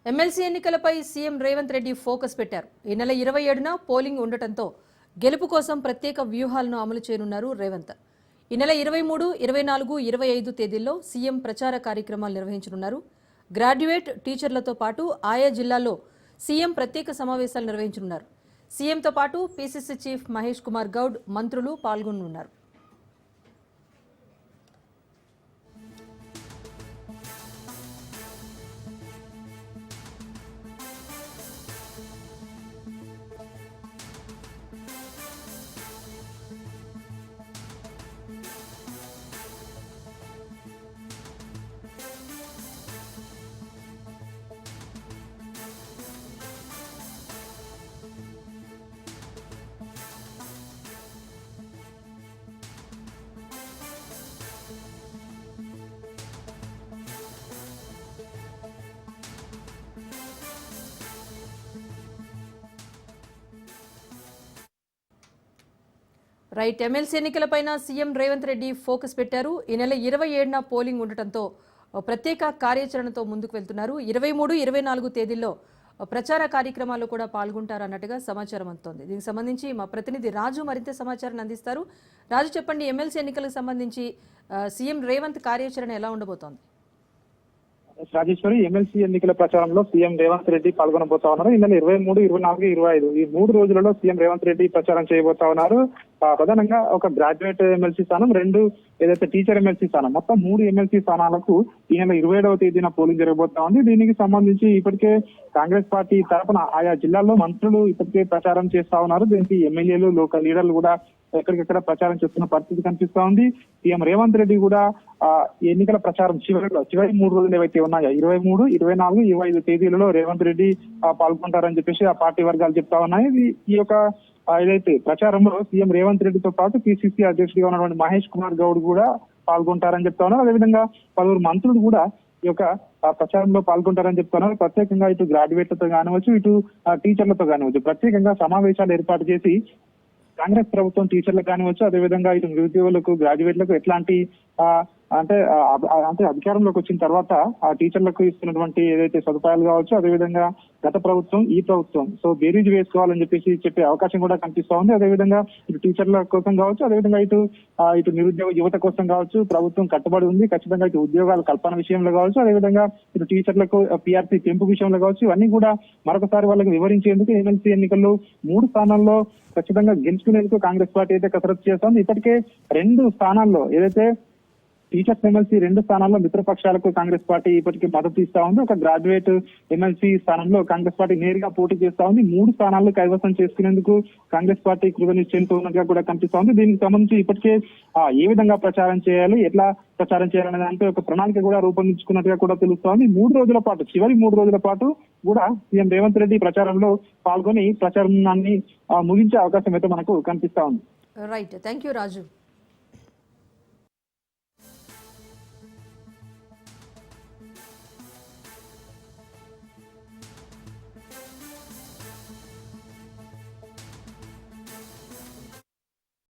MLC ఎన్నికలపై CM Revanth Reddy focus పెట్టారు. ఈ నెల 27న పోలింగ్ ఉండటంతో గెలుపు కోసం ప్రత్యేక వ్యూహాలను అమలు చేయనున్నారు రేవంత్. ఈ నెల 23, 24, 25 తేదీల్లో సీఎం ప్రచార కార్యక్రమాలు నిర్వహించనున్నారు. గ్రాడ్యుయేట్ టీచర్లతో పాటు ఆయా జిల్లాల్లో సీఎం ప్రత్యేక సమావేశాలు నిర్వహించనున్నారు. సీఎంతో పాటు పీసీసీ చీఫ్ మహేష్ కుమార్ గౌడ్, మంత్రులు పాల్గొనున్నారు. రైట్, ఎమ్మెల్సీ ఎన్నికలపైన సీఎం రేవంత్ రెడ్డి ఫోకస్ పెట్టారు. ఈ నెల 27న పోలింగ్ ఉండటంతో ప్రత్యేక కార్యాచరణతో ముందుకు వెళ్తున్నారు. 23, 24 తేదీల్లో ప్రచార కార్యక్రమాల్లో కూడా పాల్గొంటారన్నట్టుగా సమాచారం అందుతోంది. దీనికి సంబంధించి మా ప్రతినిధి రాజు మరింత సమాచారాన్ని అందిస్తారు. రాజు, చెప్పండి, ఎమ్మెల్సీ ఎన్నికలకు సంబంధించి సీఎం రేవంత్ కార్యాచరణ ఎలా ఉండబోతోంది? రాజేశ్వరి, ఎమ్మెల్సీ ఎన్నికల ప్రచారంలో సీఎం రేవంత్ రెడ్డి పాల్గొనబోతా ఉన్నారు. ఈ నెల 23, 24, 25 ఈ 3 రోజులలో సీఎం రేవంత్ రెడ్డి ప్రచారం చేయబోతా ఉన్నారు. ప్రధానంగా ఒక గ్రాడ్యుయేట్ ఎమ్మెల్సీ స్థానం, 2 ఏదైతే టీచర్ ఎమ్మెల్సీ స్థానం, మొత్తం 3 ఎమ్మెల్సీ స్థానాలకు ఈ నెల 27వ తేదీన పోలింగ్ జరగబోతా ఉంది. దీనికి సంబంధించి ఇప్పటికే కాంగ్రెస్ పార్టీ తరఫున ఆయా జిల్లాల్లో మంత్రులు ఇప్పటికే ప్రచారం చేస్తా ఉన్నారు. దీనికి ఎమ్మెల్యేలు, లోకల్ లీడర్లు కూడా ఎక్కడికెక్కడ ప్రచారం చేస్తున్న పరిస్థితి కనిపిస్తా ఉంది. సీఎం రేవంత్ రెడ్డి కూడా ఎన్నికల ప్రచారం చివరి 3 రోజులు ఏవైతే ఉన్నాయో 23, 24, 25 తేదీలలో రేవంత్ రెడ్డి పాల్గొంటారని చెప్పేసి ఆ పార్టీ వర్గాలు చెప్తా ఉన్నాయి. ఈ యొక్క ఏదైతే ప్రచారంలో సీఎం రేవంత్ రెడ్డితో పాటు పీసీసీ అధ్యక్షుడిగా ఉన్నటువంటి మహేష్ కుమార్ గౌడ్ కూడా పాల్గొంటారని చెప్తా ఉన్నారు. అదేవిధంగా పలువురు మంత్రులు కూడా ఈ యొక్క ప్రచారంలో పాల్గొంటారని చెప్తున్నారు. ప్రత్యేకంగా ఇటు గ్రాడ్యుయేట్లతో కానివచ్చు, ఇటు టీచర్లతో కానివచ్చు ప్రత్యేకంగా సమావేశాలు ఏర్పాటు చేసి కాంగ్రెస్ ప్రభుత్వం టీచర్లకు కానివచ్చు, అదేవిధంగా ఇటు నిరుద్యోగులకు, గ్రాడ్యుయేట్లకు ఎట్లాంటి అంటే అధికారంలోకి వచ్చిన తర్వాత ఆ టీచర్లకు ఇస్తున్నటువంటి ఏదైతే సదుపాయాలు కావచ్చు, అదేవిధంగా గత ప్రభుత్వం, ఈ ప్రభుత్వం సో బేరీజ్ వేసుకోవాలని చెప్పే అవకాశం కూడా కనిపిస్తా ఉంది. అదేవిధంగా ఇటు టీచర్ల కోసం కావచ్చు, అదేవిధంగా ఇటు నిరుద్యోగ యువత కోసం కావచ్చు ప్రభుత్వం కట్టుబడి ఉంది. ఖచ్చితంగా ఇటు ఉద్యోగాల కల్పన విషయంలో కావచ్చు, అదేవిధంగా ఇటు టీచర్లకు పీఆర్సీ పెంపు విషయంలో కావచ్చు, ఇవన్నీ కూడా మరొకసారి వాళ్ళకి వివరించేందుకు ఎమ్మెల్సీ ఎన్నికల్లో 3 స్థానాల్లో ఖచ్చితంగా గెలుచుకునేందుకు కాంగ్రెస్ పార్టీ అయితే కసరత్తు చేస్తోంది. ఇప్పటికే 2 స్థానాల్లో ఏదైతే టీచర్స్ ఎమ్మెల్సీ 2 స్థానాల్లో మిత్రపక్షాలకు కాంగ్రెస్ పార్టీ ఇప్పటికీ మద్దతు ఇస్తా ఉంది. ఒక గ్రాడ్యుయేట్ ఎమ్మెల్సీ స్థానంలో కాంగ్రెస్ పార్టీ నేరుగా పోటీ చేస్తా ఉంది. 3 స్థానాల్లో కైవసం చేసుకునేందుకు కాంగ్రెస్ పార్టీ కృతనిశ్చయంతో ఉన్నట్టుగా కూడా కనిపిస్తా ఉంది. దీనికి సంబంధించి ఇప్పటికే ఏ విధంగా ప్రచారం చేయాలి, ఎట్లా ప్రచారం చేయాలనే దానిపై ఒక ప్రణాళిక కూడా రూపొందించుకున్నట్టుగా కూడా తెలుస్తోంది. 3 రోజుల పాటు, చివరి 3 రోజుల పాటు కూడా సీఎం రేవంత్ రెడ్డి ప్రచారంలో పాల్గొని ప్రచారాన్ని ముగించే అవకాశం అయితే మనకు కనిపిస్తా ఉంది. Right, thank you Raju.